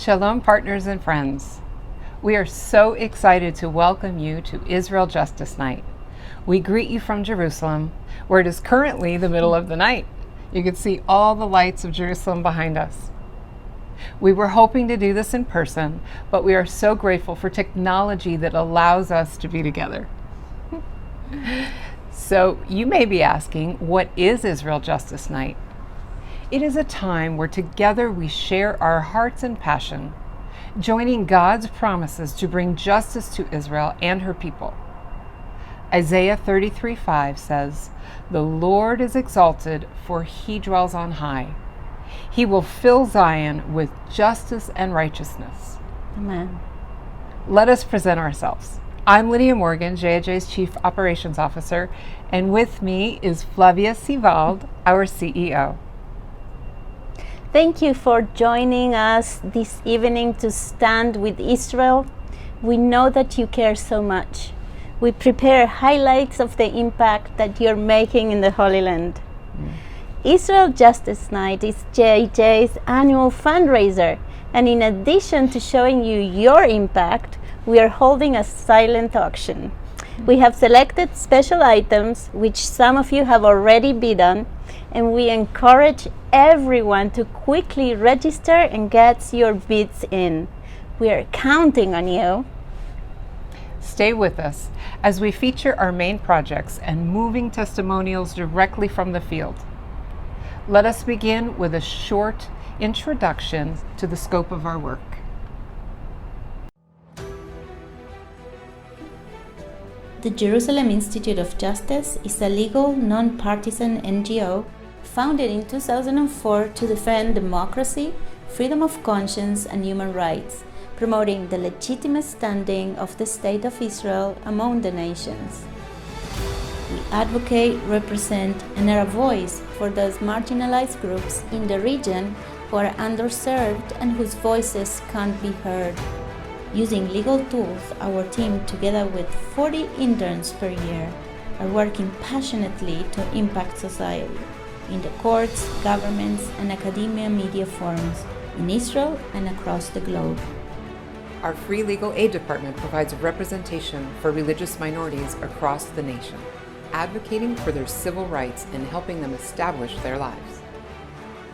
Shalom, partners and friends. We are so excited to welcome you to Israel Justice Night. We greet you from Jerusalem, where it is currently the middle of the night. You can see all the lights of Jerusalem behind us. We were hoping to do this in person, but we are so grateful for technology that allows us to be together. So you may be asking, what is Israel Justice Night? It is a time where together we share our hearts and passion, joining God's promises to bring justice to Israel and her people. Isaiah 33:5 says, "The Lord is exalted, for he dwells on high. He will fill Zion with justice and righteousness." Amen. Let us present ourselves. I'm Lydia Morgan, JIJ's Chief Operations Officer, and with me is Flavia Sivald, our CEO. Thank you for joining us this evening to stand with Israel. We know that you care so much. We prepare highlights of the impact that you're making in the Holy Land. Israel Justice Night is JIJ's annual fundraiser, and in addition to showing you your impact, we are holding a silent auction. We have selected special items, which some of you have already bid on, and we encourage everyone to quickly register and get your bids in. We are counting on you. Stay with us as we feature our main projects and moving testimonials directly from the field. Let us begin with a short introduction to the scope of our work. The Jerusalem Institute of Justice is a legal, non-partisan NGO founded in 2004 to defend democracy, freedom of conscience, and human rights, promoting the legitimate standing of the State of Israel among the nations. We advocate, represent, and are a voice for those marginalized groups in the region who are underserved and whose voices can't be heard. Using legal tools, our team, together with 40 interns per year, are working passionately to impact society in the courts, governments, and academia media forums in Israel and across the globe. Our free legal aid department provides representation for religious minorities across the nation, advocating for their civil rights and helping them establish their lives.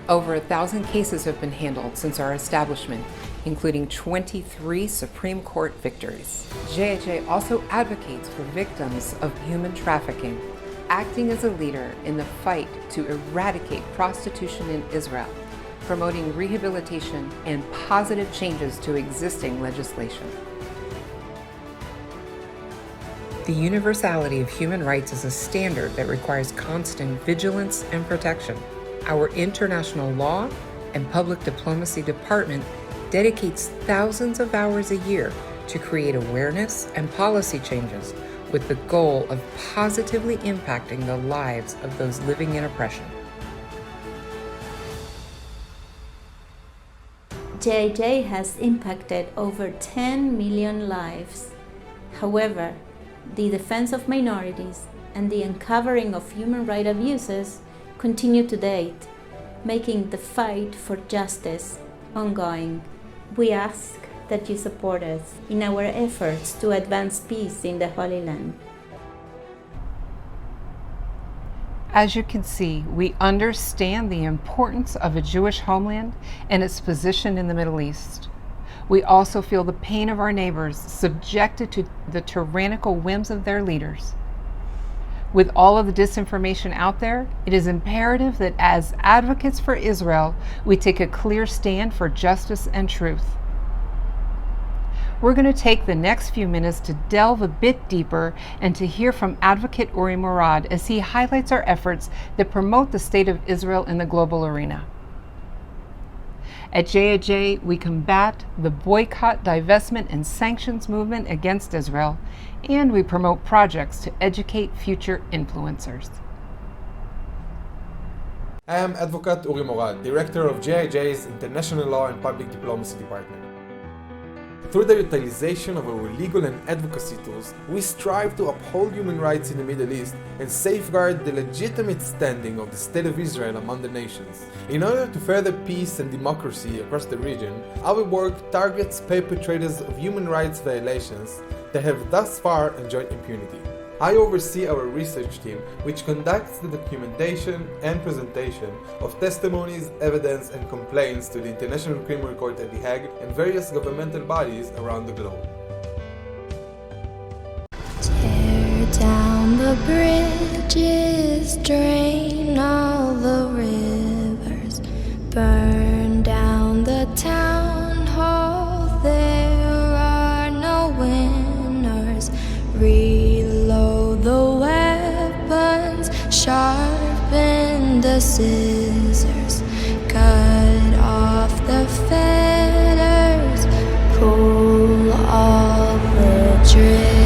Over 1,000 cases have been handled since our establishment, including 23 Supreme Court victories. JIJ also advocates for victims of human trafficking, acting as a leader in the fight to eradicate prostitution in Israel, promoting rehabilitation and positive changes to existing legislation. The universality of human rights is a standard that requires constant vigilance and protection. Our international law and public diplomacy department dedicates thousands of hours a year to create awareness and policy changes with the goal of positively impacting the lives of those living in oppression. JIJ has impacted over 10 million lives. However, the defense of minorities and the uncovering of human rights abuses continue to date, making the fight for justice ongoing. We ask that you support us in our efforts to advance peace in the Holy Land. As you can see, we understand the importance of a Jewish homeland and its position in the Middle East. We also feel the pain of our neighbors subjected to the tyrannical whims of their leaders. With all of the disinformation out there, it is imperative that as advocates for Israel, we take a clear stand for justice and truth. We're going to take the next few minutes to delve a bit deeper and to hear from Advocate Uri Murad as he highlights our efforts that promote the state of Israel in the global arena. At JIJ, we combat the boycott, divestment, and sanctions movement against Israel, and we promote projects to educate future influencers. I am Advocate Uri Murad, Director of JIJ's International Law and Public Diplomacy Department. Through the utilization of our legal and advocacy tools, we strive to uphold human rights in the Middle East and safeguard the legitimate standing of the State of Israel among the nations. In order to further peace and democracy across the region, our work targets perpetrators of human rights violations that have thus far enjoyed impunity. I oversee our research team, which conducts the documentation and presentation of testimonies, evidence, and complaints to the International Criminal Court at The Hague and various governmental bodies around the globe. Tear down the bridges, drain all the rivers, burn down the town hall, there are no winners. Reload the weapons, sharpen the scissors, cut off the fetters, pull all the triggers.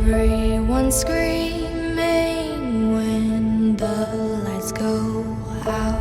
Everyone screaming when the lights go out.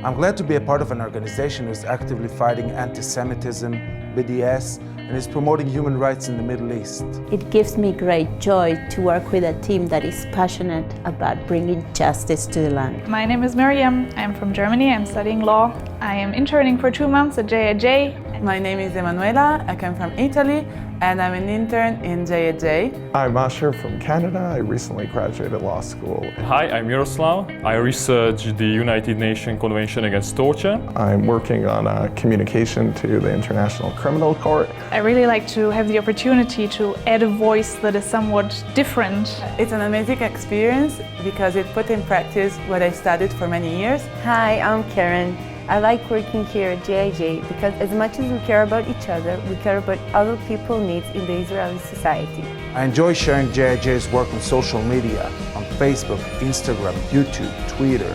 I'm glad to be a part of an organization who is actively fighting anti-Semitism, BDS, and is promoting human rights in the Middle East. It gives me great joy to work with a team that is passionate about bringing justice to the land. My name is Miriam. I'm from Germany. I'm studying law. I am interning for 2 months at JIJ. My name is Emanuela. I come from Italy and I'm an intern in JIJ. I'm Asher from Canada. I recently graduated law school. Hi, I'm Miroslav. I research the United Nations Convention Against Torture. I'm working on a communication to the International Criminal Court. I really like to have the opportunity to add a voice that is somewhat different. It's an amazing experience because it put in practice what I studied for many years. Hi, I'm Karen. I like working here at JIJ because as much as we care about each other, we care about other people's needs in the Israeli society. I enjoy sharing JIJ's work on social media, on Facebook, Instagram, YouTube, Twitter.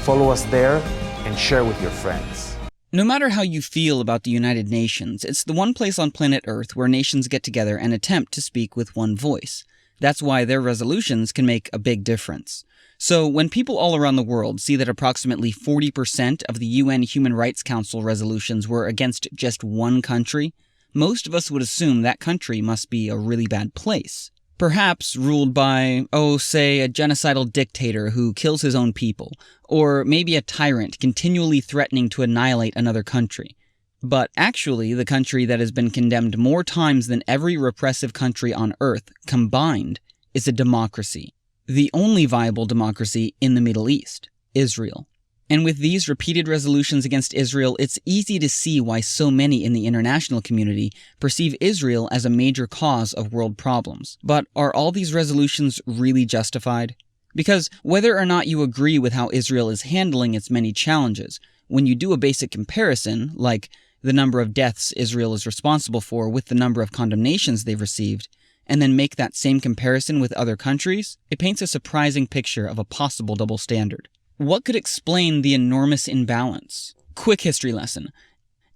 Follow us there and share with your friends. No matter how you feel about the United Nations, it's the one place on planet Earth where nations get together and attempt to speak with one voice. That's why their resolutions can make a big difference. So when people all around the world see that approximately 40% of the UN Human Rights Council resolutions were against just one country, most of us would assume that country must be a really bad place. Perhaps ruled by, say, a genocidal dictator who kills his own people, or maybe a tyrant continually threatening to annihilate another country. But actually, the country that has been condemned more times than every repressive country on Earth combined is a democracy. The only viable democracy in the Middle East, Israel. And with these repeated resolutions against Israel, it's easy to see why so many in the international community perceive Israel as a major cause of world problems. But are all these resolutions really justified? Because whether or not you agree with how Israel is handling its many challenges, when you do a basic comparison, like the number of deaths Israel is responsible for with the number of condemnations they've received, and then make that same comparison with other countries, it paints a surprising picture of a possible double standard. What could explain the enormous imbalance? Quick history lesson.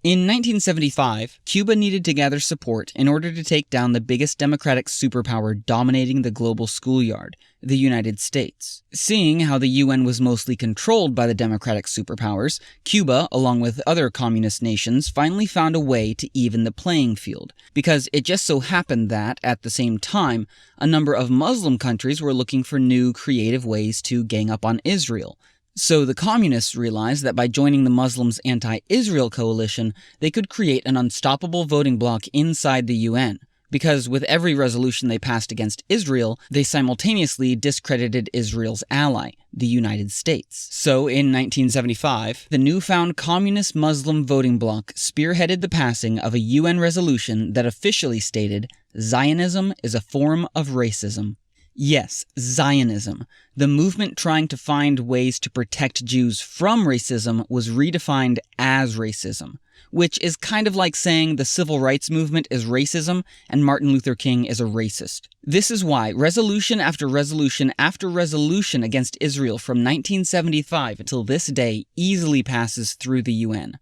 In 1975, Cuba needed to gather support in order to take down the biggest democratic superpower dominating the global schoolyard, the United States. Seeing how the UN was mostly controlled by the democratic superpowers, Cuba, along with other communist nations, finally found a way to even the playing field, because it just so happened that, at the same time, a number of Muslim countries were looking for new, creative ways to gang up on Israel. So the communists realized that by joining the Muslims' anti-Israel coalition, they could create an unstoppable voting bloc inside the UN, because with every resolution they passed against Israel, they simultaneously discredited Israel's ally, the United States. So in 1975, the newfound communist Muslim voting bloc spearheaded the passing of a UN resolution that officially stated, "Zionism is a form of racism." Yes, Zionism. The movement trying to find ways to protect Jews from racism was redefined as racism, which is kind of like saying the civil rights movement is racism and Martin Luther King is a racist. This is why resolution after resolution after resolution against Israel from 1975 until this day easily passes through the UN.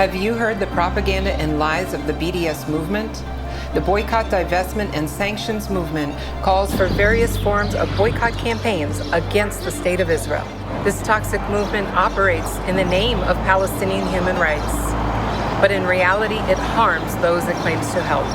Have you heard the propaganda and lies of the BDS movement? The boycott, divestment, and sanctions movement calls for various forms of boycott campaigns against the State of Israel. This toxic movement operates in the name of Palestinian human rights, but in reality, it harms those it claims to help.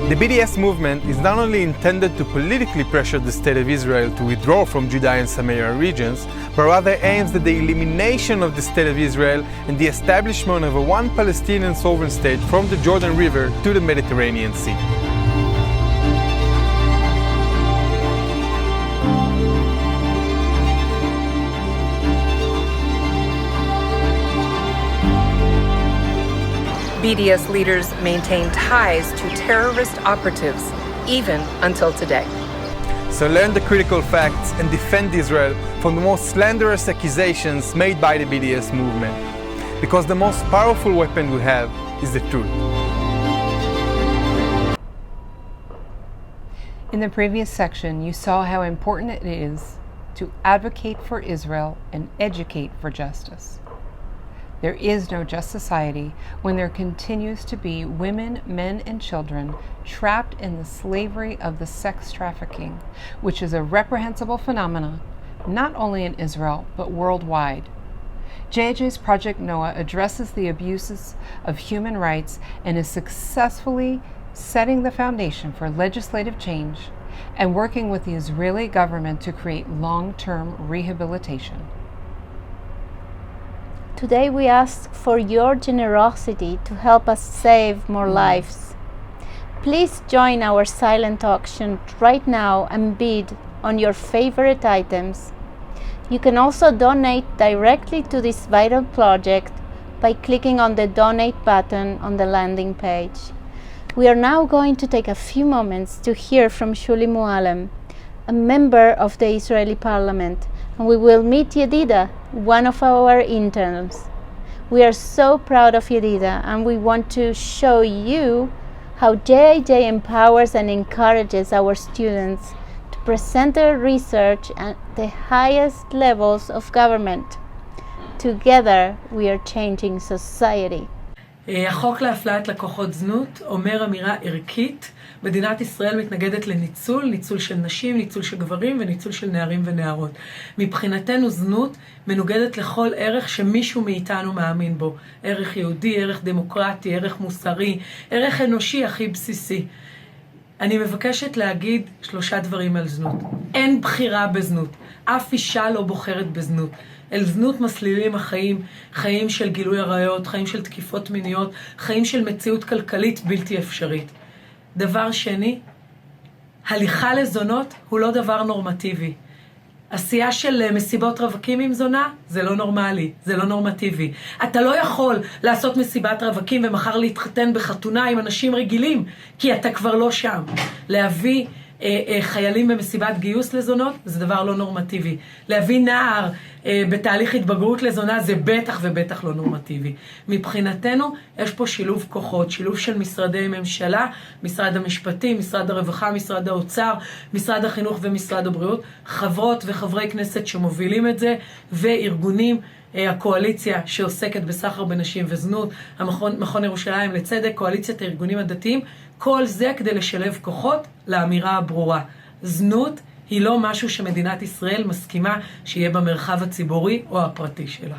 The BDS movement is not only intended to politically pressure the State of Israel to withdraw from Judea and Samaria regions, but rather aims at the elimination of the State of Israel and the establishment of a one Palestinian sovereign state from the Jordan River to the Mediterranean Sea. BDS leaders maintain ties to terrorist operatives, even until today. So learn the critical facts and defend Israel from the most slanderous accusations made by the BDS movement. Because the most powerful weapon we have is the truth. In the previous section, you saw how important it is to advocate for Israel and educate for justice. There is no just society when there continues to be women, men, and children trapped in the slavery of the sex trafficking, which is a reprehensible phenomenon, not only in Israel, but worldwide. JIJ's Project Noah addresses the abuses of human rights and is successfully setting the foundation for legislative change and working with the Israeli government to create long-term rehabilitation. Today we ask for your generosity to help us save more lives. Please join our silent auction right now and bid on your favorite items. You can also donate directly to this vital project by clicking on the donate button on the landing page. We are now going to take a few moments to hear from Shuli Mualem, a member of the Israeli parliament, and we will meet Yedida, one of our interns. We are so proud of Yedida, and we want to show you how JIJ empowers and encourages our students to present their research at the highest levels of government. Together, we are changing society. החוק להפללת לקוחות זנות אומר אמירה ערכית. מדינת ישראל מתנגדת לניצול, ניצול של נשים, ניצול של גברים וניצול של נערים ונערות. מבחינתנו זנות מנוגדת לכל ערך שמישהו מאיתנו מאמין בו. ערך יהודי, ערך דמוקרטי, ערך מוסרי, ערך אנושי הכי בסיסי. אני מבקשת להגיד 3 דברים על זנות. אין בחירה בזנות. אף אישה לא בוחרת בזנות. אל זנות מסלילים החיים, חיים של גילוי עריות, חיים של תקיפות מיניות, חיים של מציאות כלכלית בלתי אפשרית. דבר שני, הליכה לזונות הוא לא דבר נורמטיבי. עשייה של מסיבות רווקים עם זונה, זה לא נורמלי, זה לא נורמטיבי. אתה לא יכול לעשות מסיבת רווקים ומחר להתחתן בחתונה עם אנשים רגילים, כי אתה כבר לא שם. להביא חיילים במסיבת גיוס לזונות, זה דבר לא נורמטיבי. להביא נער בתהליך התבגרות לזונה, זה בטח ובטח לא נורמטיבי. מבחינתנו, יש פה שילוב כוחות, שילוב של משרדי ממשלה, משרד המשפטים, משרד הרווחה, משרד האוצר, משרד החינוך ומשרד הבריאות, חברות וחברי כנסת שמובילים את זה, וארגונים, הקואליציה שעוסקת בסחר בנשים וזנות, מכון ירושלים לצדק, קואליציית הארגונים הדתיים, כל זה כדי לשלב כוחות לאמירה הברורה. זנות היא לא משהו שמדינת ישראל מסכימה שיהיה במרחב הציבורי או הפרטי שלה.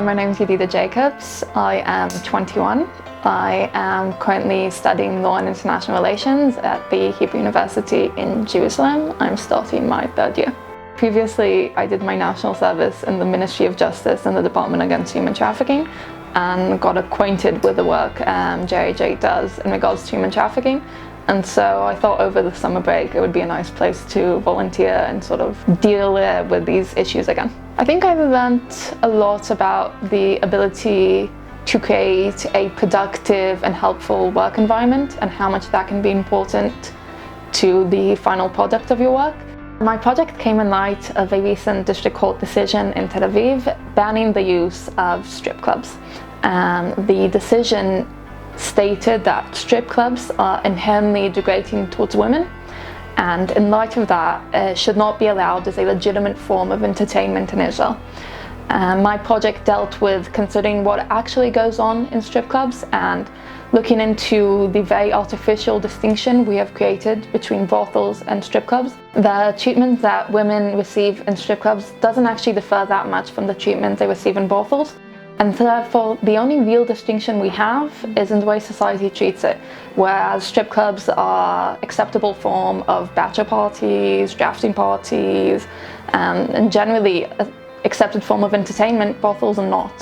My name is JIJ Jacobs. I am 21. I am currently studying law and international relations at the Hebrew University in Jerusalem. I'm starting my third year. Previously, I did my national service in the Ministry of Justice and the Department Against Human Trafficking and got acquainted with the work JIJ does in regards to human trafficking. And so I thought over the summer break it would be a nice place to volunteer and sort of deal with these issues again. I think I've learned a lot about the ability to create a productive and helpful work environment and how much that can be important to the final product of your work. My project came in light of a recent district court decision in Tel Aviv banning the use of strip clubs. The decision stated that strip clubs are inherently degrading towards women, and in light of that, should not be allowed as a legitimate form of entertainment in Israel. My project dealt with considering what actually goes on in strip clubs and looking into the very artificial distinction we have created between brothels and strip clubs. The treatment that women receive in strip clubs doesn't actually differ that much from the treatment they receive in brothels. And therefore, the only real distinction we have is in the way society treats it. Whereas strip clubs are acceptable form of bachelor parties, drafting parties, and generally accepted form of entertainment, brothels are not.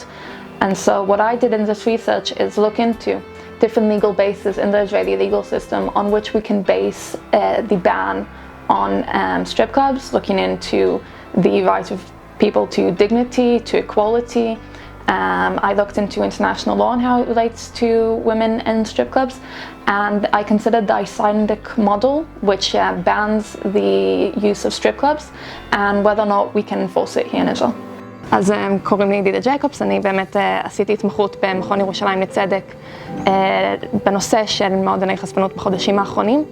And so what I did in this research is look into different legal bases in the Israeli legal system on which we can base the ban on strip clubs, looking into the right of people to dignity, to equality. I looked into international law and how it relates to women in strip clubs, and I considered the Icelandic model, which bans the use of strip clubs, and whether or not we can enforce it here in Israel. אז קוראים לי JIJ Jacobs, אני באמת עשיתי התמחות במכון ירושלים לצדק בנושא של מועדוני חשפנות בחודשים האחרונים.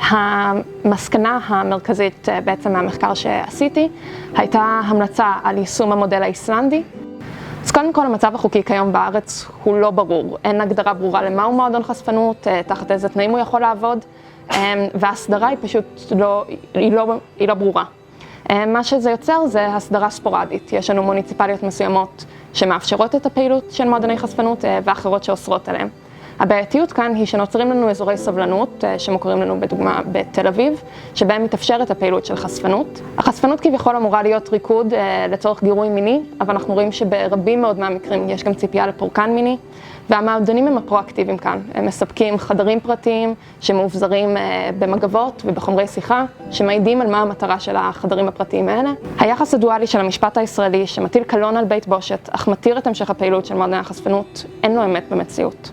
המסקנה המרכזית בעצם מהמחקר שעשיתי הייתה המלצה על יישום המודל האיסלנדי. אז קודם כל המצב החוקי כיום בארץ הוא לא ברור, אין הגדרה ברורה למהו מועדון חשפנות, תחת איזה תנאים הוא יכול לעבוד, וההסדרה היא פשוט לא ברורה. מה שזה יוצר זה הסדרה ספורדית. יש לנו מוניציפליות מסוימות שמאפשרות את הפעילות של מועדוני חשפנות ואחרות שאוסרות עליהם. הבעייתיות כאן היא שנוצרים לנו אזורי סבלנות שמוכרים לנו בדוגמה בתל אביב, שבהם מתאפשרת הפעילות של חשפנות. החשפנות כביכול אמורה להיות ריקוד לצורך גירוי מיני, אבל אנחנו רואים שברבים מאוד מהמקרים יש גם ציפייה לפורקן מיני, והמועדונים הם הפרואקטיביים כאן. הם מספקים חדרים פרטיים שמאובזרים במגבות ובחומרי שיחה, שמעידים על מה המטרה של החדרים הפרטיים האלה. היחס הדואלי של המשפט הישראלי שמטיל קלון על בית בושת, אך מתיר את המשך הפעילות של מועדוני החשפנות, אין לו אמת במציאות.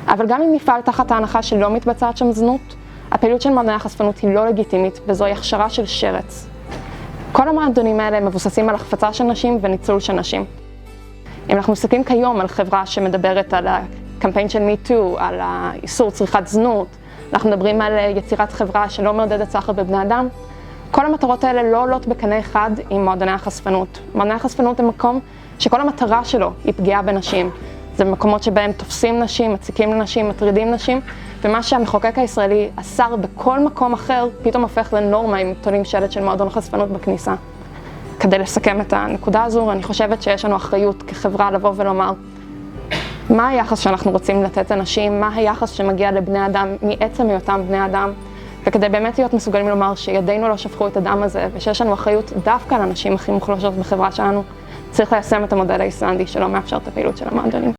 אבל גם אם נפעל תחת ההנחה שלא מתבצעת שם זנות, הפעילות של מועדוני החשפנות היא לא לגיטימית, וזוהי הכשרה של שרץ. כל המועדונים האלה מבוססים על החפצה של נשים וניצול של נשים. אם אנחנו מסתכלים כיום על חברה שמדברת על הקמפיין של MeToo, על האיסור צריכת זנות, אנחנו מדברים על יצירת חברה שלא מעודדת סחר בבני אדם, כל המטרות האלה לא עולות בקנה אחד עם מועדוני החשפנות. מועדוני החשפנות הם מקום שכל המטרה שלו היא פגיעה בנשים. זה מקומות שבהם תופסים נשים, מציקים לנשים, מטרידים נשים, ומה שהמחוקק הישראלי אסר בכל מקום אחר, פתאום הופך לנורמה אם תולים שלט של מועדון חשפנות בכניסה. כדי לסכם את הנקודה הזו, אני חושבת שיש לנו אחריות כחברה לבוא ולומר מה היחס שאנחנו רוצים לתת לנשים, מה היחס שמגיע לבני אדם מעצם היותם בני אדם, וכדי באמת להיות מסוגלים לומר שידינו לא שפכו את הדם הזה, ושיש לנו אחריות דווקא על הנשים הכי מוחלשות בחברה שלנו, צריך ליישם את המודל האיסלנדי שלא מאפשר את הפעילות של המועדונים.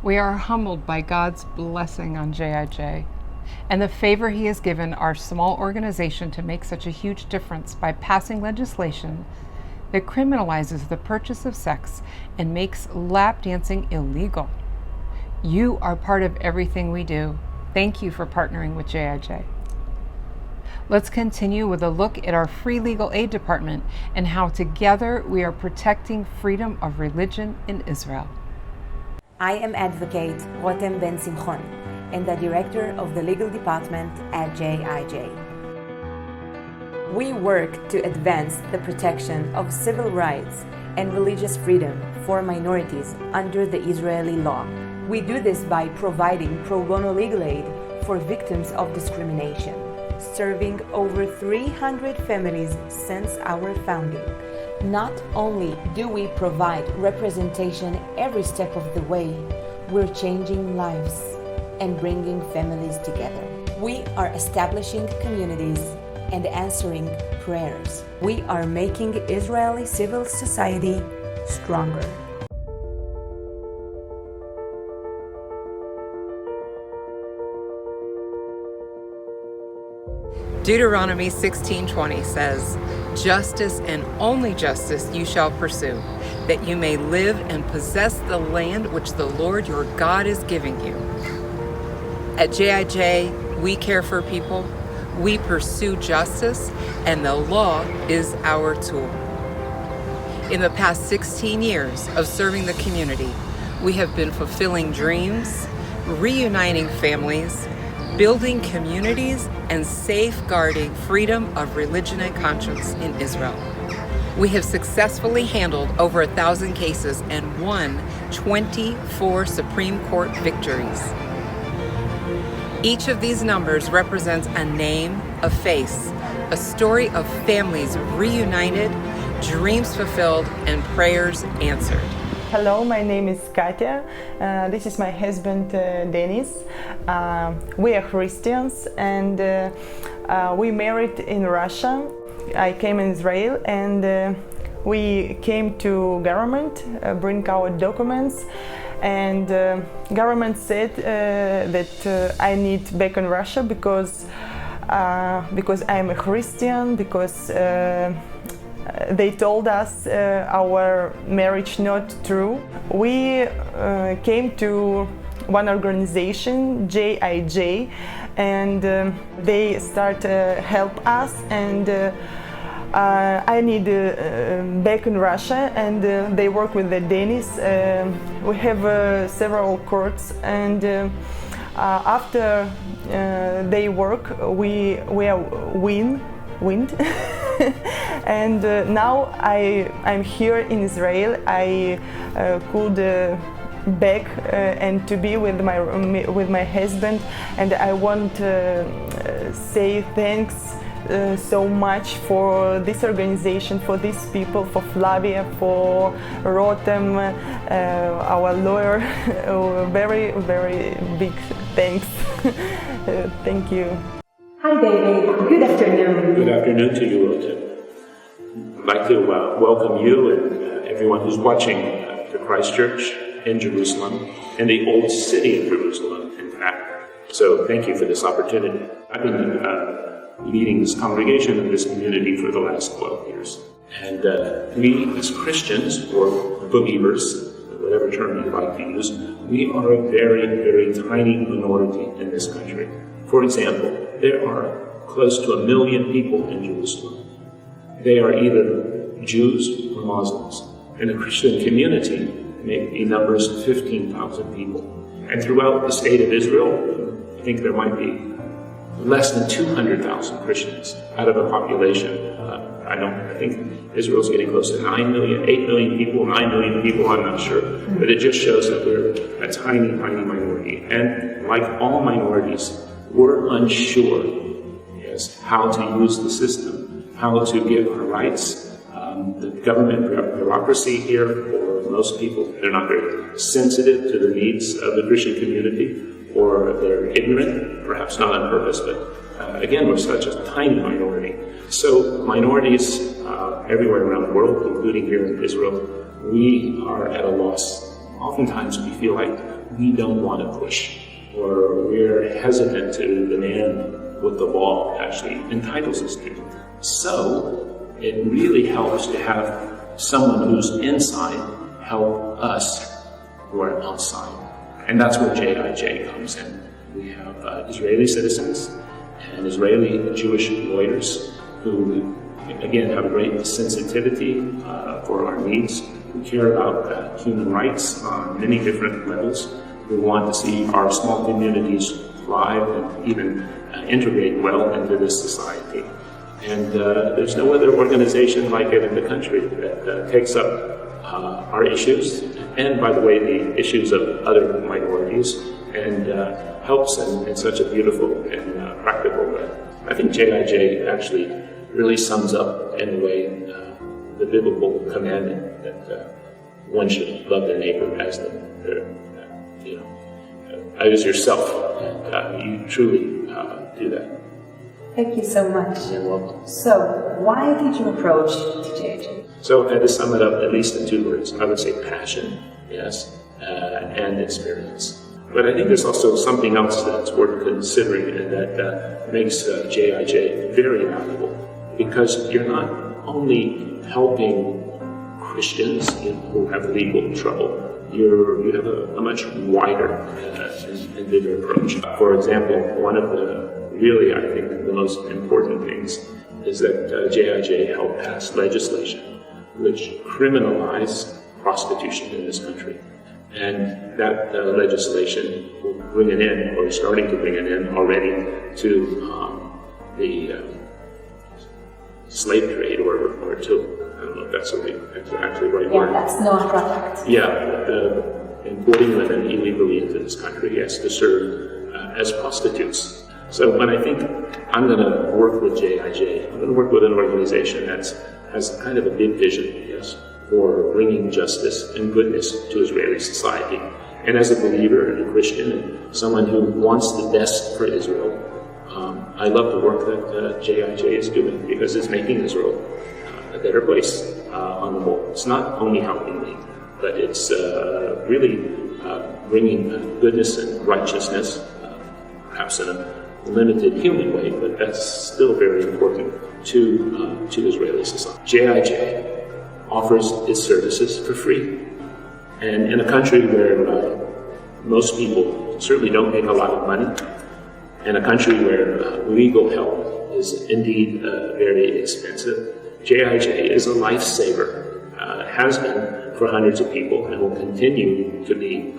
We are humbled by God's blessing on JIJ and the favor He has given our small organization to make such a huge difference by passing legislation that criminalizes the purchase of sex and makes lap dancing illegal. You are part of everything we do. Thank you for partnering with JIJ. Let's continue with a look at our free legal aid department and how together we are protecting freedom of religion in Israel. I am Advocate Rotem Ben Simchon and the Director of the Legal Department at JIJ. We work to advance the protection of civil rights and religious freedom for minorities under the Israeli law. We do this by providing pro bono legal aid for victims of discrimination, serving over 300 families since our founding. Not only do we provide representation every step of the way, we're changing lives and bringing families together. We are establishing communities and answering prayers. We are making Israeli civil society stronger. Deuteronomy 16:20 says, "Justice and only justice you shall pursue, that you may live and possess the land which the Lord your God is giving you." At JIJ, we care for people, we pursue justice, and the law is our tool. In the past 16 years of serving the community, we have been fulfilling dreams, reuniting families, building communities, and safeguarding freedom of religion and conscience in Israel. We have successfully handled over 1,000 cases and won 24 Supreme Court victories. Each of these numbers represents a name, a face, a story of families reunited, dreams fulfilled, and prayers answered. Hello, my name is Katya. This is my husband, Denis. We are Christians and we married in Russia. I came in Israel and we came to government, bring our documents, and government said that I need back in Russia because I'm a Christian, because they told us our marriage not true. We came to one organization, JIJ, and they start help us, and I need back in Russia, and they work with the Denis. We have several courts, and after they work, we are wind. And now I'm here in Israel. I could back and to be with my husband, and I want to say thanks so much for this organization, for these people, for Flavia, for Rotem, our lawyer. Very, very big thanks. Thank you. Hi David, good afternoon. Good afternoon to you, Rotem. I'd like to welcome you and everyone who's watching to Christchurch in Jerusalem, in the old city of Jerusalem, in fact. So thank you for this opportunity. I've been leading this congregation and this community for the last 12 years. And we as Christians, or believers, whatever term you like to use, we are a very, very tiny minority in this country. For example, there are close to 1 million people in Jerusalem. They are either Jews or Muslims. In the Christian community, maybe numbers 15,000 people. And throughout the state of Israel, I think there might be less than 200,000 Christians out of a population. I think Israel's getting close to 9 million, 8 million people, 9 million people, I'm not sure. But it just shows that we're a tiny, tiny minority. And like all minorities, we're unsure how to use the system, how to give our rights. The government bureaucracy here, for most people, they're not very sensitive to the needs of the Christian community, or they're ignorant, perhaps not on purpose, but again, we're such a tiny minority. So minorities everywhere around the world, including here in Israel, we are at a loss. Oftentimes we feel like we don't want to push, or we're hesitant to demand what the law actually entitles us to. So it really helps to have someone who's inside help us who are outside. And that's where JIJ comes in. We have Israeli citizens and Israeli Jewish lawyers who, again, have a great sensitivity for our needs. We care about human rights on many different levels. We want to see our small communities thrive and even integrate well into this society. And there's no other organization like it in the country that takes up our issues, and by the way, the issues of other minorities, and helps in such a beautiful and practical way. I think JIJ actually really sums up, in a way, the biblical commandment that one should love their neighbor as as yourself. You truly do that. Thank you so much. You're welcome. So, why did you approach JIJ? So, if I had to sum it up at least in 2 words, I would say passion, yes, and experience. But I think there's also something else that's worth considering, and that makes JIJ very valuable, because you're not only helping Christians who have legal trouble, you have a much wider and bigger approach. For example, one of the really, I think, the most important things is that JIJ helped pass legislation which criminalized prostitution in this country. And that legislation will bring an end, or is starting to bring an end already, to the slave trade, or to, I don't know if that's actually the right word. Yeah, that's not right. Yeah, importing women illegally into this country, yes, to serve as prostitutes. So when I think I'm going to work with JIJ, I'm going to work with an organization that has kind of a big vision, yes, for bringing justice and goodness to Israeli society. And as a believer and a Christian and someone who wants the best for Israel, I love the work that JIJ is doing, because it's making Israel a better place on the whole. It's not only helping me, but it's really bringing goodness and righteousness, perhaps in a limited human way, but that's still very important to Israeli society. JIJ offers its services for free. And in a country where most people certainly don't make a lot of money, in a country where legal help is indeed very expensive, JIJ is a lifesaver, has been for hundreds of people, and will continue to be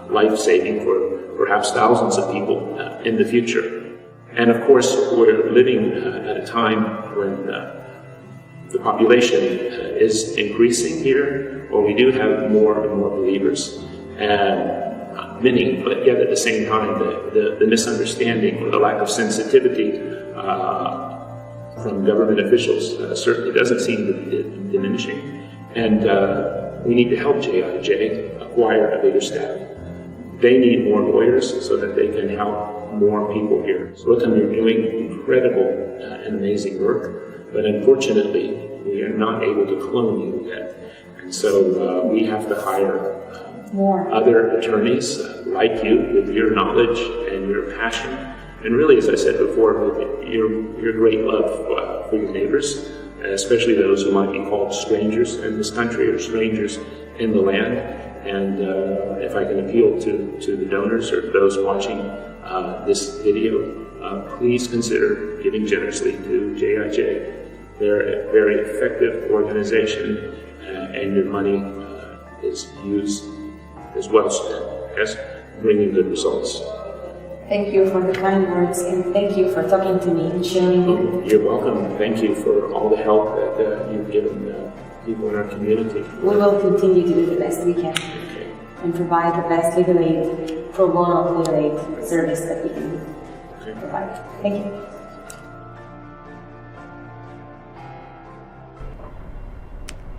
life-saving for perhaps thousands of people in the future. And of course, we're living at a time when the population is increasing here, or we do have more and more believers, and many, but yet at the same time, the misunderstanding or the lack of sensitivity from government officials certainly doesn't seem to be diminishing. And we need to help JIJ acquire a bigger staff. They need more lawyers so that they can help more people here. So look, you're doing incredible and amazing work, but unfortunately, we are not able to clone you yet. And so we have to hire other attorneys like you with your knowledge and your passion. And really, as I said before, your great love for your neighbors, especially those who might be called strangers in this country or strangers in the land. And if I can appeal to the donors or those watching this video, please consider giving generously to JIJ. They're a very effective organization, and your money is used as well spent as bringing good results. Thank you for the kind words, and thank you for talking to me and sharing it. You're welcome. Thank you for all the help that you've given people in our community. We will continue to do the best we can and provide the best legal aid, pro bono legal aid service that we can provide. Thank you.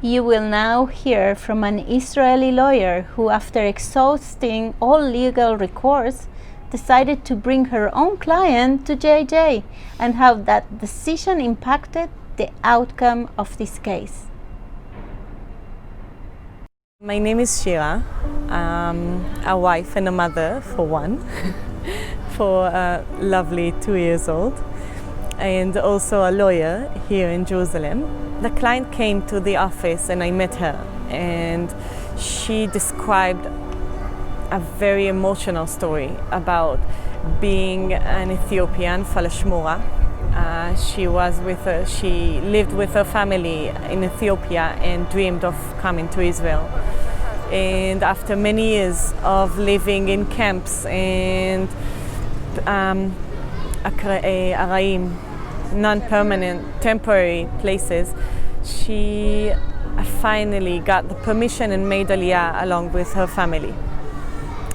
You will now hear from an Israeli lawyer who, after exhausting all legal recourse, decided to bring her own client to JIJ, and how that decision impacted the outcome of this case. My name is Shira. I'm a wife and a mother for one, for a lovely 2 years old, and also a lawyer here in Jerusalem. The client came to the office and I met her, and she described a very emotional story about being an Ethiopian, Falashmura. She lived with her family in Ethiopia and dreamed of coming to Israel. And after many years of living in camps and Araim, non-permanent, temporary places, she finally got the permission and made Aliyah along with her family.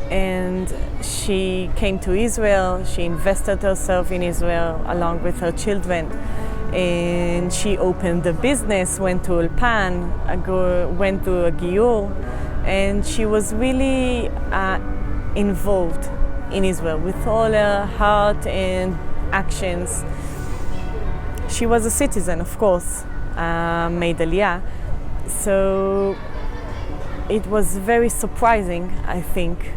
And she came to Israel, she invested herself in Israel along with her children, and she opened a business, went to Ulpan, went to a Giyur, and she was really involved in Israel with all her heart and actions. She was a citizen, of course, made Aliyah, so it was very surprising, I think,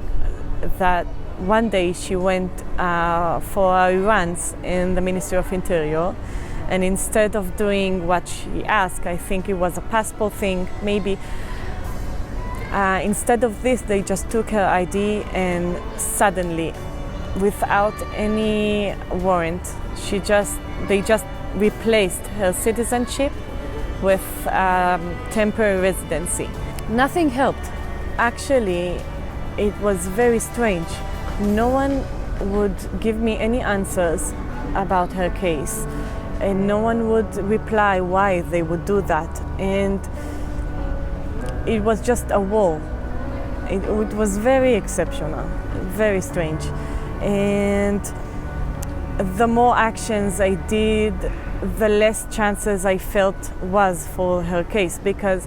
that one day she went for errands in the Ministry of Interior, and instead of doing what she asked, I think it was a passport thing, maybe, instead of this they just took her ID, and suddenly, without any warrant, they just replaced her citizenship with temporary residency. Nothing helped. Actually, it was very strange. No one would give me any answers about her case, and no one would reply why they would do that. And it was just a wall. It was very exceptional, very strange. And the more actions I did, the less chances I felt was for her case, because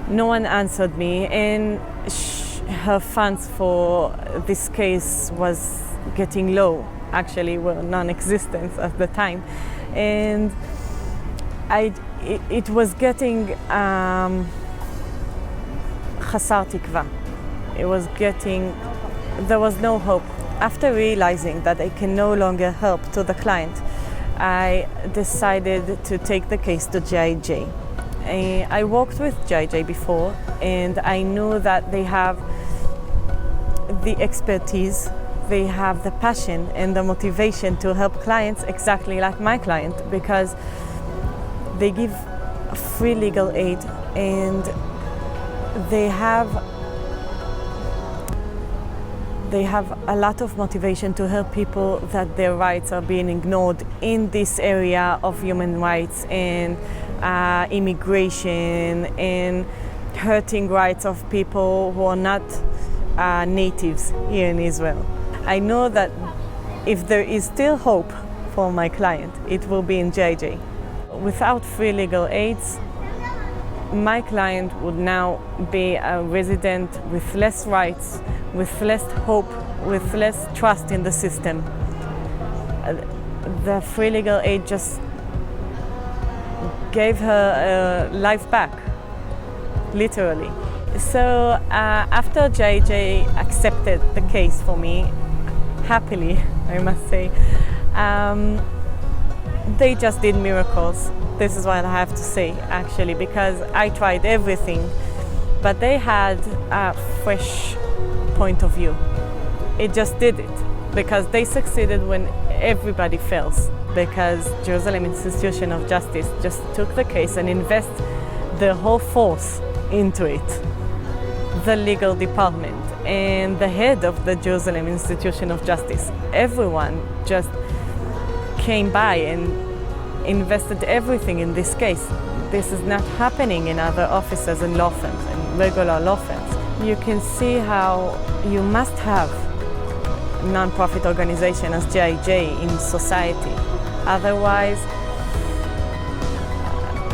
no one answered me, and her funds for this case was getting low, actually were non-existent at the time. And it was getting חסר תקווה. There was no hope. After realizing that I can no longer help to the client, I decided to take the case to JIJ. I worked with JIJ before, and I knew that they have the expertise, they have the passion and the motivation to help clients exactly like my client, because they give free legal aid, and they have a lot of motivation to help people that their rights are being ignored in this area of human rights and immigration and hurting rights of people who are not natives here in Israel. I know that if there is still hope for my client, it will be in JIJ. Without free legal aids, my client would now be a resident with less rights, with less hope, with less trust in the system. The free legal aid just gave her life back, literally. So after JIJ accepted the case for me, happily, I must say, they just did miracles. This is what I have to say, actually, because I tried everything, but they had a fresh point of view. It just did it, because they succeeded when everybody fails, because Jerusalem Institution of Justice just took the case and invest their whole force into it. The legal department and the head of the Jerusalem Institution of Justice, everyone just came by and invested everything in this case. This is not happening in other offices and law firms and regular law firms. You can see how you must have a non-profit organization as JIJ in society. Otherwise,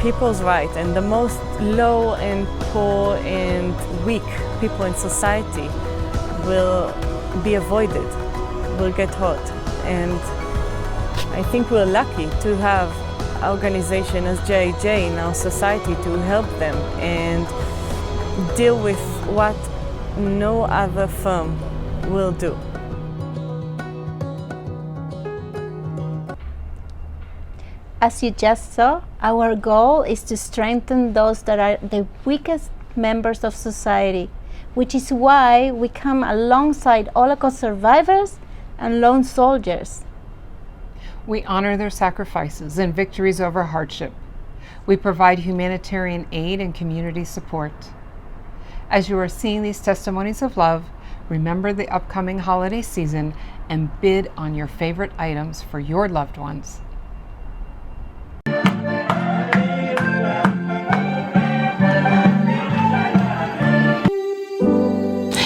people's rights and the most low and poor and weak people in society will be avoided, will get hurt. And I think we're lucky to have an organization as JIJ in our society to help them and deal with what no other firm will do. As you just saw, our goal is to strengthen those that are the weakest members of society, which is why we come alongside Holocaust survivors and lone soldiers. We honor their sacrifices and victories over hardship. We provide humanitarian aid and community support. As you are seeing these testimonies of love, remember the upcoming holiday season and bid on your favorite items for your loved ones.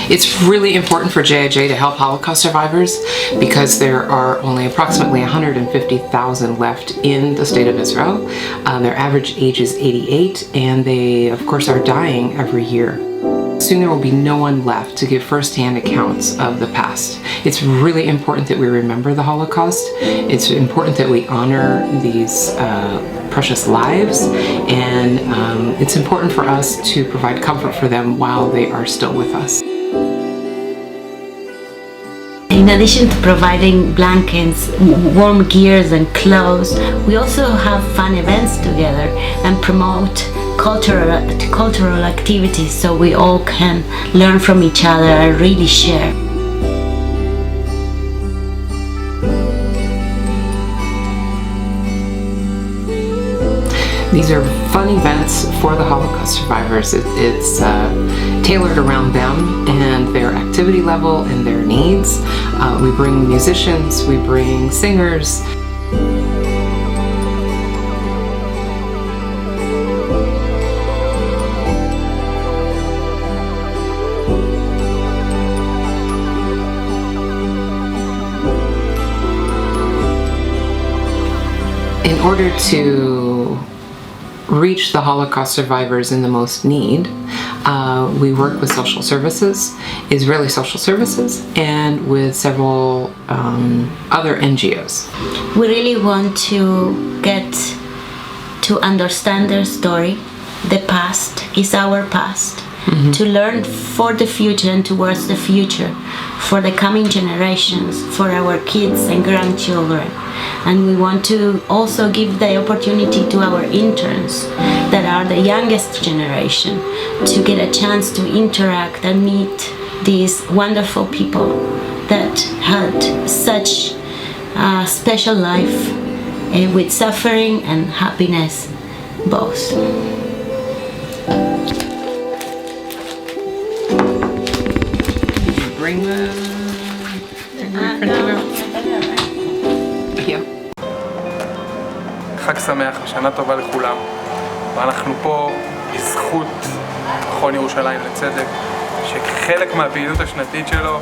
It's really important for JIJ to help Holocaust survivors because there are only approximately 150,000 left in the state of Israel. Their average age is 88, and they, of course, are dying every year. Soon there will be no one left to give first-hand accounts of the past. It's really important that we remember the Holocaust. It's important that we honor these precious lives, and it's important for us to provide comfort for them while they are still with us. In addition to providing blankets, warm gears and clothes, we also have fun events together and promote cultural activities so we all can learn from each other and really share. These are fun events for the Holocaust survivors. It's tailored around them and their activity level and their needs. We bring musicians, we bring singers. In order to reach the Holocaust survivors in the most need, we work with social services, Israeli social services, and with several other NGOs. We really want to get to understand their story. The past is our past. To learn for the future and towards the future, for the coming generations, for our kids and grandchildren. And we want to also give the opportunity to our interns that are the youngest generation to get a chance to interact and meet these wonderful people that had such a special life with suffering and happiness both. Bring the... חג שמח ושנה טובה לכולם. ואנחנו פה בזכות מכון ירושלים לצדק, שחלק מהפעילות השנתית שלו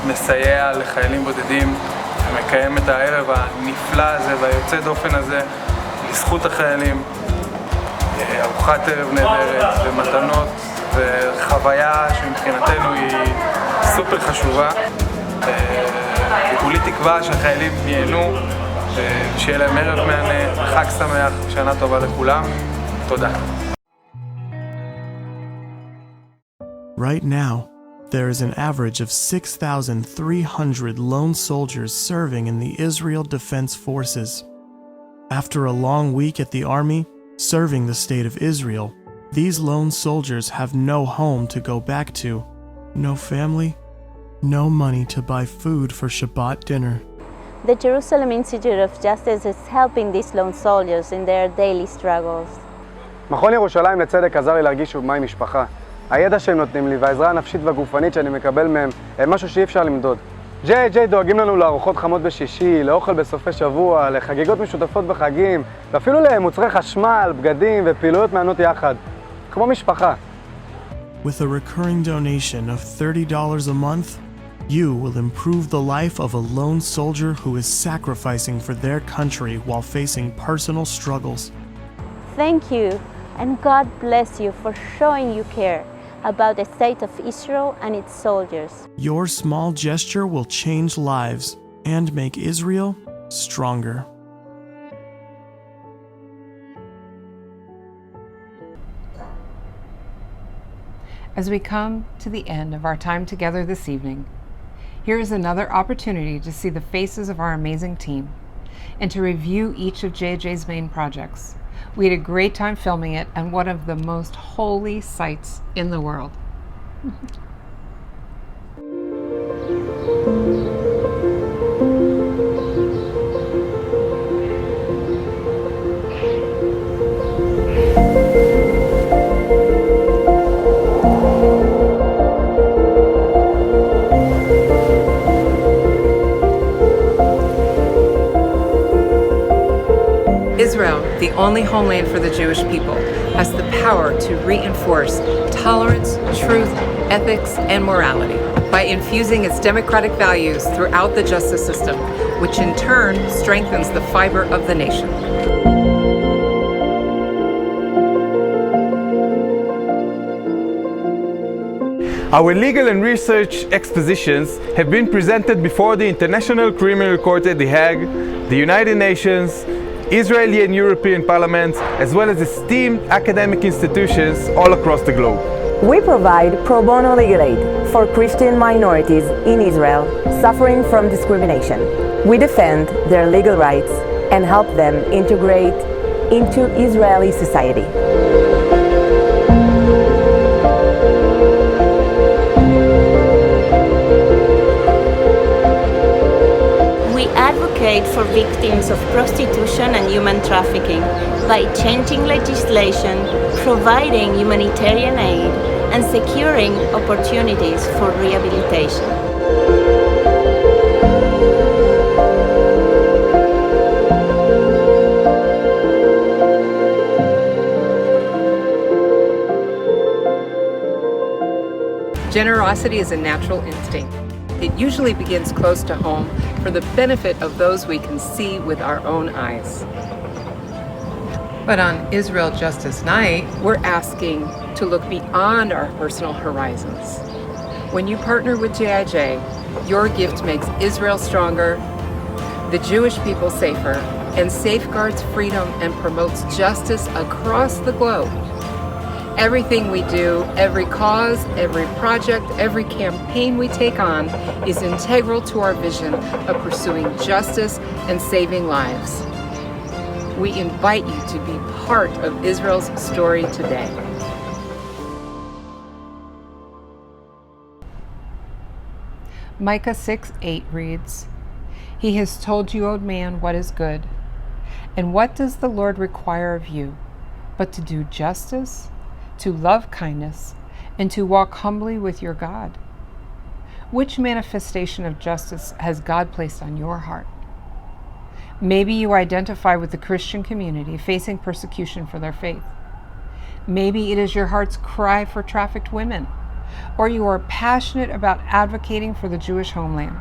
מסייע לחיילים בודדים ומקיים את הערב הנפלא הזה והיוצא דופן הזה לזכות החיילים. ארוחת ערב נהדרת ומתנות וחוויה שמבחינתנו היא סופר חשובה. וכולי תקווה שהחיילים ייהנו ושיהיה להם ערב מהנה, חג שמח, שנה טובה לכולם. תודה. Right now, there is an average of 6,300 lone soldiers serving in the Israel Defense Forces. After a long week at the army, serving the state of Israel, these lone soldiers have no home to go back to, no family, no money to buy food for Shabbat dinner. The Jerusalem Institute of Justice is helping these lone soldiers in their daily struggles. מכון ירושלים לצדק עזר לי להרגיש שוב מהי משפחה. הידע שהם נותנים לי והעזרה הנפשית והגופנית שאני מקבל מהם הם משהו שאי אפשר למדוד. JIJ דואגים לנו לארוחות חמות בשישי, לאוכל בסופי שבוע, לחגיגות משותפות בחגים, ואפילו למוצרי חשמל, בגדים ופעילויות מענות יחד. כמו משפחה. With a recurring donation of $30 a month, you will improve the life of a lone soldier who is sacrificing for their country while facing personal struggles. Thank you, and God bless you for showing you care about the state of Israel and its soldiers. Your small gesture will change lives and make Israel stronger. As we come to the end of our time together this evening, here is another opportunity to see the faces of our amazing team and to review each of JIJ's main projects. We had a great time filming it and one of the most holy sites in the world. Israel, the only homeland for the Jewish people, has the power to reinforce tolerance, truth, ethics, and morality by infusing its democratic values throughout the justice system, which in turn strengthens the fiber of the nation. Our legal and research expositions have been presented before the International Criminal Court at The Hague, the United Nations, Israeli and European parliaments, as well as esteemed academic institutions all across the globe. We provide pro bono legal aid for Christian minorities in Israel suffering from discrimination. We defend their legal rights and help them integrate into Israeli society. For victims of prostitution and human trafficking by changing legislation, providing humanitarian aid, and securing opportunities for rehabilitation. Generosity is a natural instinct. It usually begins close to home for the benefit of those we can see with our own eyes. But on Israel Justice Night, we're asking to look beyond our personal horizons. When you partner with JIJ, your gift makes Israel stronger, the Jewish people safer, and safeguards freedom and promotes justice across the globe. Everything we do, every cause, every project, every campaign we take on is integral to our vision of pursuing justice and saving lives. We invite you to be part of Israel's story today. Micah 6:8 reads, "He has told you, O man, what is good. And what does the Lord require of you? but to do justice, to love kindness, and to walk humbly with your God. Which manifestation of justice has God placed on your heart? Maybe you identify with the Christian community facing persecution for their faith. Maybe it is your heart's cry for trafficked women, or you are passionate about advocating for the Jewish homeland.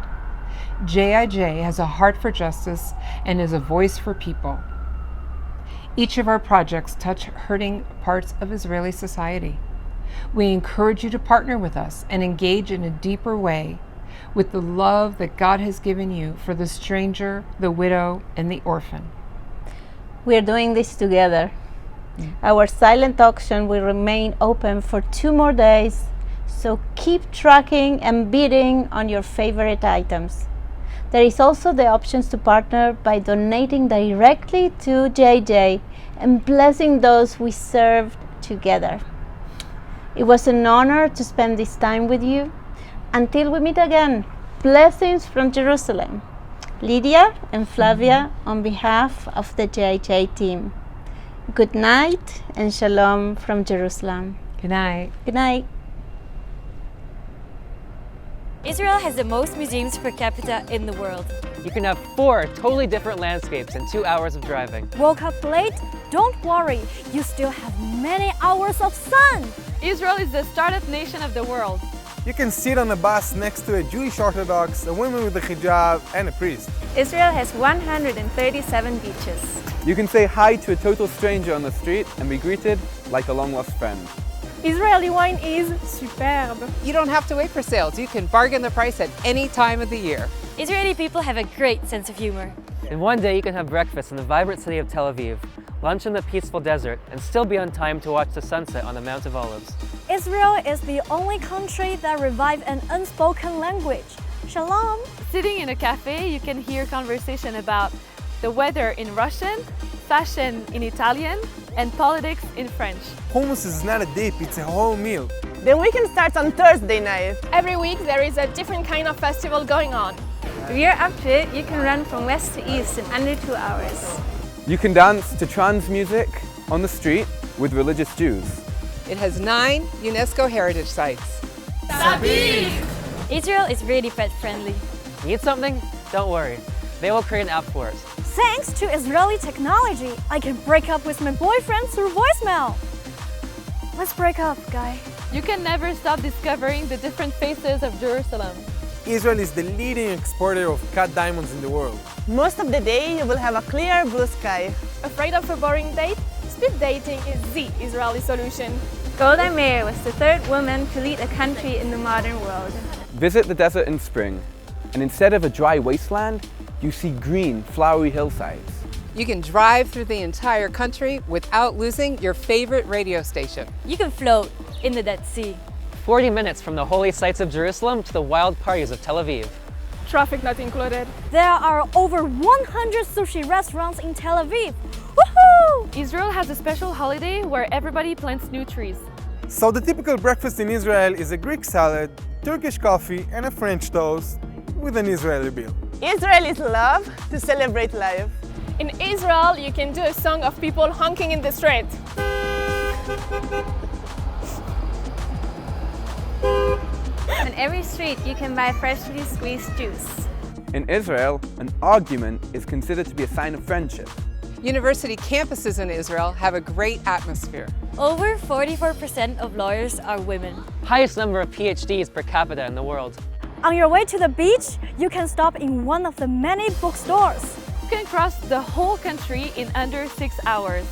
JIJ has a heart for justice and is a voice for people. Each of our projects touch hurting parts of Israeli society. We encourage you to partner with us and engage in a deeper way with the love that God has given you for the stranger, the widow, and the orphan. We are doing this together. Our silent auction will remain open for 2 more days, so keep tracking and bidding on your favorite items. There is also the options to partner by donating directly to JJ and blessing those we served together. It was an honor to spend this time with you. Until we meet again, blessings from Jerusalem. Lydia and Flavia on behalf of the JIJ team. Good night and shalom from Jerusalem. Good night. Good night. Israel has the most museums per capita in the world. You can have 4 totally different landscapes in 2 hours of driving. Woke up late? Don't worry, you still have many hours of sun. Israel is the startup nation of the world. You can sit on a bus next to a Jewish Orthodox, a woman with a hijab, and a priest. Israel has 137 beaches. You can say hi to a total stranger on the street and be greeted like a long-lost friend. Israeli wine is superb. You don't have to wait for sales. You can bargain the price at any time of the year. Israeli people have a great sense of humor. In one day, you can have breakfast in the vibrant city of Tel Aviv, lunch in the peaceful desert, and still be on time to watch the sunset on the Mount of Olives. Israel is the only country that revived an unspoken language. Shalom. Sitting in a cafe, you can hear conversation about the weather in Russian, fashion in Italian, and politics in French. Hummus is not a dip, it's a whole meal. The weekend starts on Thursday night. Every week there is a different kind of festival going on. If you're up to it, you can run from west to east in under 2 hours. You can dance to trance music on the street with religious Jews. It has 9 UNESCO heritage sites. Israel is really pet-friendly. Need something? Don't worry. They will create an app for us. Thanks to Israeli technology, I can break up with my boyfriend through voicemail. Let's break up, guy. You can never stop discovering the different faces of Jerusalem. Israel is the leading exporter of cut diamonds in the world. Most of the day you will have a clear blue sky. Afraid of a boring date? Speed dating is the Israeli solution. Golda Meir was the 3rd woman to lead a country in the modern world. Visit the desert in spring, and instead of a dry wasteland, you see green, flowery hillsides. You can drive through the entire country without losing your favorite radio station. You can float in the Dead Sea. 40 minutes from the holy sites of Jerusalem to the wild parties of Tel Aviv. Traffic not included. There are over 100 sushi restaurants in Tel Aviv. Woohoo! Israel has a special holiday where everybody plants new trees. So the typical breakfast in Israel is a Greek salad, Turkish coffee, and a French toast with an Israeli bill. Israelis love to celebrate life. In Israel, you can do a song of people honking in the street. On every street, you can buy freshly squeezed juice. In Israel, an argument is considered to be a sign of friendship. University campuses in Israel have a great atmosphere. Over 44% of lawyers are women. Highest number of PhDs per capita in the world. On your way to the beach, you can stop in one of the many bookstores. You can cross the whole country in under 6 hours.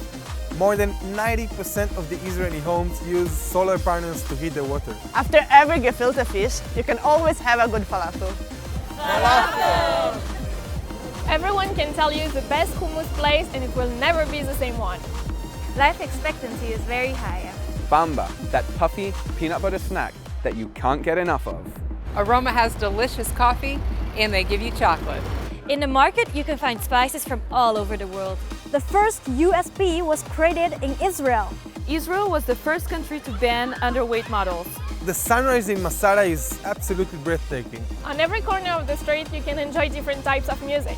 More than 90% of the Israeli homes use solar panels to heat their water. After every gefilte fish, you can always have a good falafel. Falafel! Everyone can tell you the best hummus place and it will never be the same one. Life expectancy is very high. Bamba, that puffy peanut butter snack that you can't get enough of. Aroma has delicious coffee and they give you chocolate. In the market, you can find spices from all over the world. The first USB was created in Israel. Israel was the first country to ban underweight models. The sunrise in Masada is absolutely breathtaking. On every corner of the street, you can enjoy different types of music.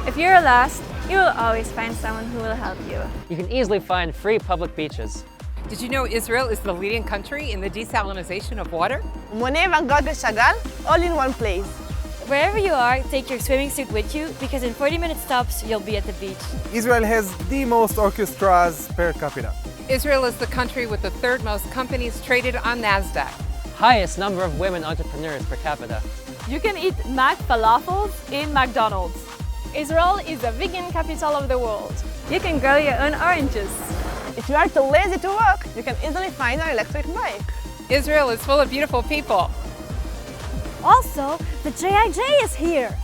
If you're lost, you will always find someone who will help you. You can easily find free public beaches. Did you know Israel is the leading country in the desalination of water? Monet Van Gogh de Chagall, all in one place. Wherever you are, take your swimming suit with you because in 40-minute stops, you'll be at the beach. Israel has the most orchestras per capita. Israel is the country with the third most companies traded on NASDAQ. Highest number of women entrepreneurs per capita. You can eat Mac falafels in McDonald's. Israel is the vegan capital of the world. You can grow your own oranges. If you are too lazy to walk, you can easily find an electric bike. Israel is full of beautiful people. Also, the JIJ is here.